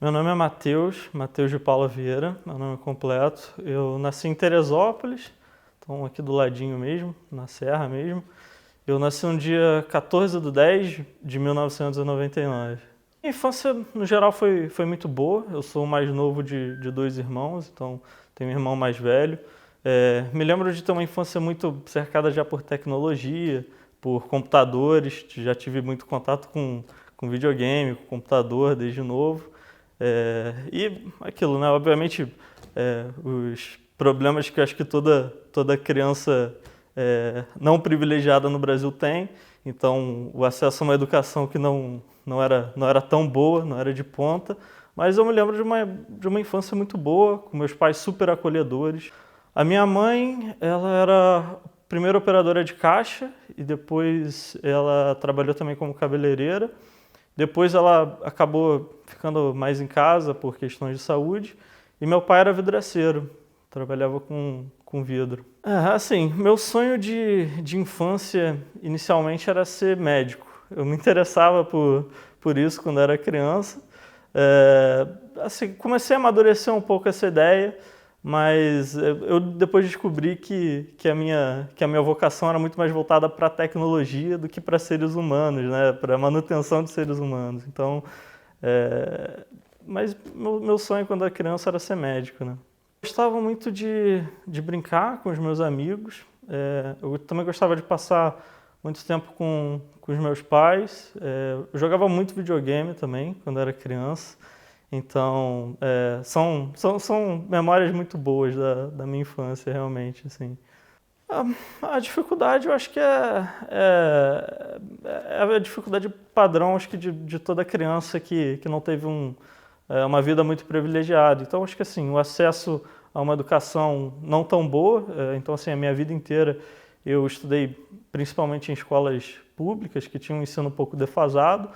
Meu nome é Matheus de Paula Vieira, meu nome é completo. Eu nasci em Teresópolis, então aqui do ladinho mesmo, na Serra mesmo. Eu nasci no dia 14 de 1999. Minha infância, no geral, foi muito boa. Eu sou o mais novo de dois irmãos, então tenho um irmão mais velho. Me lembro de ter uma infância muito cercada já por tecnologia, por computadores. Já tive muito contato com videogame, com computador desde novo. E aquilo, né? Obviamente, os problemas que eu acho que toda criança não privilegiada no Brasil tem. Então, o acesso a uma educação que não era tão boa, não era de ponta. Mas eu me lembro de uma infância muito boa, com meus pais super acolhedores. A minha mãe, ela era primeiro operadora de caixa e depois ela trabalhou também como cabeleireira. Depois ela acabou ficando mais em casa por questões de saúde. E meu pai era vidraceiro, trabalhava com vidro. Assim, meu sonho de infância inicialmente era ser médico. Eu me interessava por isso quando era criança. Assim, comecei a amadurecer um pouco essa ideia, mas eu depois descobri que a minha vocação era muito mais voltada para a tecnologia do que para seres humanos, né? Para a manutenção de seres humanos. Então, mas meu sonho quando era criança era ser médico, né? Eu gostava muito de brincar com os meus amigos. Eu também gostava de passar muito tempo com os meus pais. Eu jogava muito videogame também quando era criança. Então, são memórias muito boas da minha infância, realmente, assim. A dificuldade, eu acho que é a dificuldade padrão, acho que de toda criança que não teve uma vida muito privilegiada. Então, acho que assim, o acesso a uma educação não tão boa, então assim, a minha vida inteira eu estudei principalmente em escolas públicas que tinham um ensino um pouco defasado,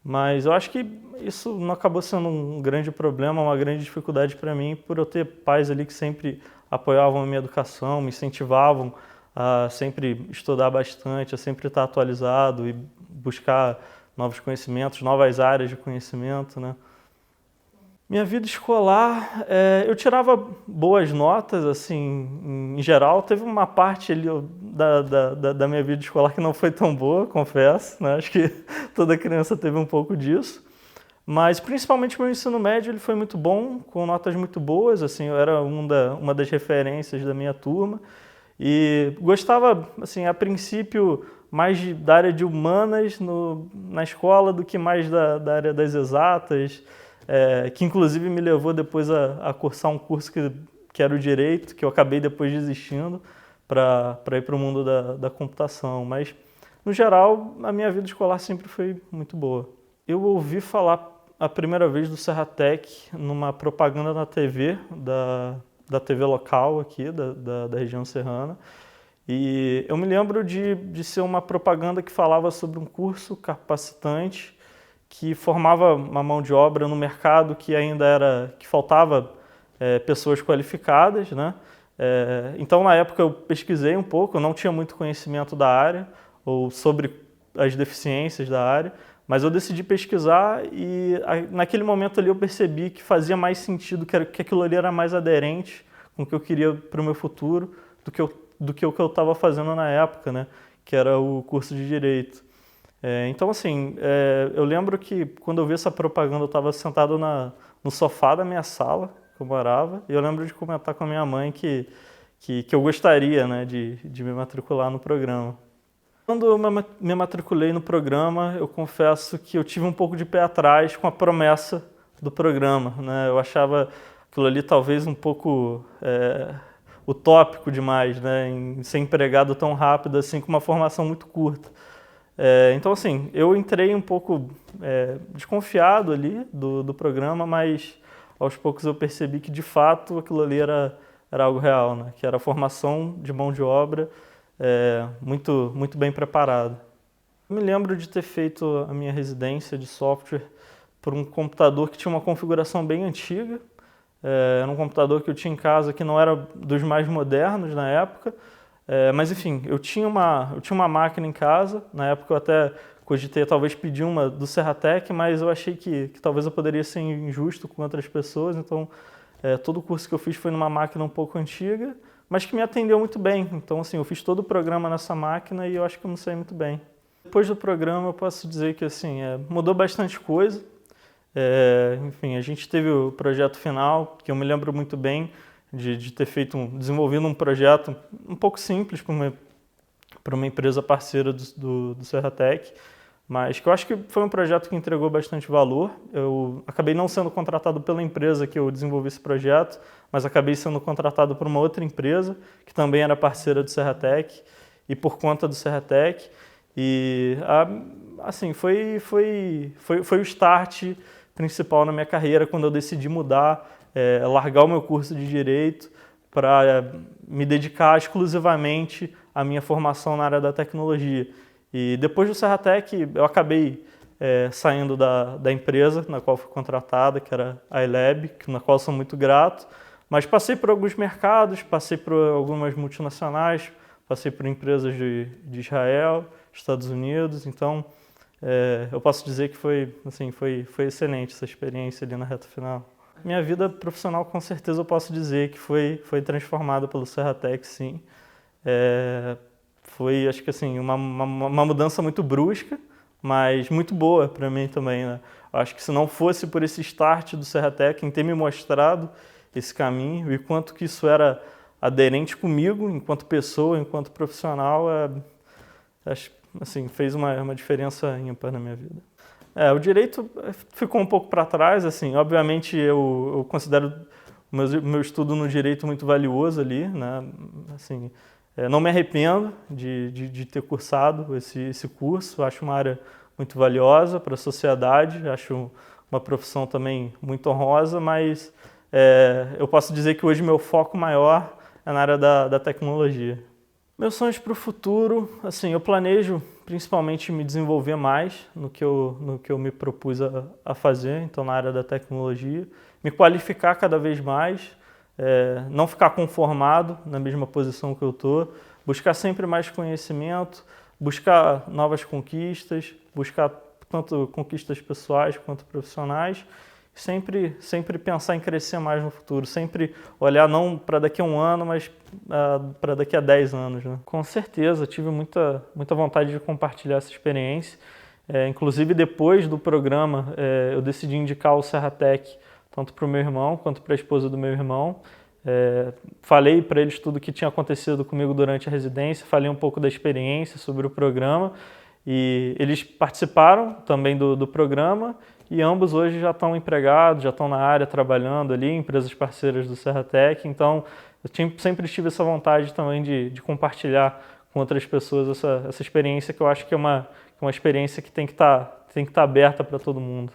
mas eu acho que isso não acabou sendo um grande problema, uma grande dificuldade para mim, por eu ter pais ali que sempre apoiavam a minha educação, me incentivavam a sempre estudar bastante, a sempre estar atualizado e buscar novos conhecimentos, novas áreas de conhecimento, né? Minha vida escolar, eu tirava boas notas, assim, em geral. Teve uma parte ali da minha vida escolar que não foi tão boa, confesso, né? Acho que toda criança teve um pouco disso. Mas principalmente meu ensino médio ele foi muito bom, com notas muito boas, assim, eu era uma das referências da minha turma. E gostava, assim, a princípio, mais da área de humanas na escola do que mais da área das exatas, que inclusive me levou depois a cursar um curso que era o direito, que eu acabei depois desistindo para ir para o mundo da computação. Mas, no geral, a minha vida escolar sempre foi muito boa. Eu ouvi falar a primeira vez do Serratec numa propaganda na TV, da TV local aqui, da região serrana. E eu me lembro de ser uma propaganda que falava sobre um curso capacitante que formava uma mão de obra no mercado que que faltava pessoas qualificadas, né? Então, na época, eu pesquisei um pouco, eu não tinha muito conhecimento da área ou sobre as deficiências da área, mas eu decidi pesquisar e naquele momento ali eu percebi que fazia mais sentido, que aquilo ali era mais aderente com o que eu queria para o meu futuro do que o que eu estava fazendo na época, né? Que era o curso de Direito. Então, assim, eu lembro que quando eu vi essa propaganda eu estava sentado no sofá da minha sala, que eu morava, e eu lembro de comentar com a minha mãe que eu gostaria, né, de me matricular no programa. Quando eu me matriculei no programa, eu confesso que eu tive um pouco de pé atrás com a promessa do programa, né? Eu achava aquilo ali talvez um pouco utópico demais, né? Em ser empregado tão rápido assim, com uma formação muito curta. Então, assim, eu entrei um pouco desconfiado ali do programa, mas aos poucos eu percebi que de fato aquilo ali era algo real, né? Que era a formação de mão de obra muito bem preparada. Eu me lembro de ter feito a minha residência de software por um computador que tinha uma configuração bem antiga. Era um computador que eu tinha em casa que não era dos mais modernos na época, mas enfim, eu tinha uma máquina em casa. Na época eu até cogitei talvez pedir uma do Serratec, mas eu achei que talvez eu poderia ser injusto com outras pessoas, então todo o curso que eu fiz foi numa máquina um pouco antiga, mas que me atendeu muito bem. Então, assim, eu fiz todo o programa nessa máquina e eu acho que eu me saí muito bem. Depois do programa, eu posso dizer que assim, mudou bastante coisa. Enfim, a gente teve o projeto final, que eu me lembro muito bem de ter desenvolvido um projeto um pouco simples para uma empresa parceira do Serratec, mas que eu acho que foi um projeto que entregou bastante valor. Eu acabei não sendo contratado pela empresa que eu desenvolvi esse projeto, mas acabei sendo contratado por uma outra empresa, que também era parceira do Serratec, e por conta do Serratec. E, assim, foi o start principal na minha carreira, quando eu decidi mudar, largar o meu curso de Direito para me dedicar exclusivamente à minha formação na área da tecnologia. E depois do Serratec, eu acabei saindo da empresa na qual fui contratada, que era a iLab, na qual sou muito grato, mas passei por alguns mercados, passei por algumas multinacionais, passei por empresas de Israel, Estados Unidos, então eu posso dizer que foi excelente essa experiência ali na reta final. Minha vida profissional, com certeza, eu posso dizer que foi transformada pelo Serratec, sim. Foi, acho que assim, uma mudança muito brusca, mas muito boa para mim também, né? Acho que se não fosse por esse start do Serratec, em ter me mostrado esse caminho e quanto que isso era aderente comigo, enquanto pessoa, enquanto profissional, acho, assim, fez uma diferença ímpar na minha vida. O direito ficou um pouco para trás, assim, obviamente eu considero o meu estudo no direito muito valioso ali, né? Assim, não me arrependo de ter cursado esse curso, acho uma área muito valiosa para a sociedade, acho uma profissão também muito honrosa, mas eu posso dizer que hoje meu foco maior é na área da tecnologia. Meus sonhos para o futuro, assim, eu planejo principalmente me desenvolver mais no que eu me propus a fazer, então na área da tecnologia, me qualificar cada vez mais, não ficar conformado na mesma posição que eu estou, buscar sempre mais conhecimento, buscar novas conquistas, buscar tanto conquistas pessoais quanto profissionais, sempre pensar em crescer mais no futuro, sempre olhar não para daqui a um ano, mas para daqui a 10 anos. Né? Com certeza, tive muita vontade de compartilhar essa experiência. Inclusive, depois do programa, eu decidi indicar o Serratec tanto para o meu irmão quanto para a esposa do meu irmão. Falei para eles tudo o que tinha acontecido comigo durante a residência, falei um pouco da experiência sobre o programa e eles participaram também do programa e ambos hoje já estão empregados, já estão na área trabalhando ali, empresas parceiras do Serratec, então eu sempre tive essa vontade também de compartilhar com outras pessoas essa experiência que eu acho que é uma experiência que tem que estar aberta para todo mundo.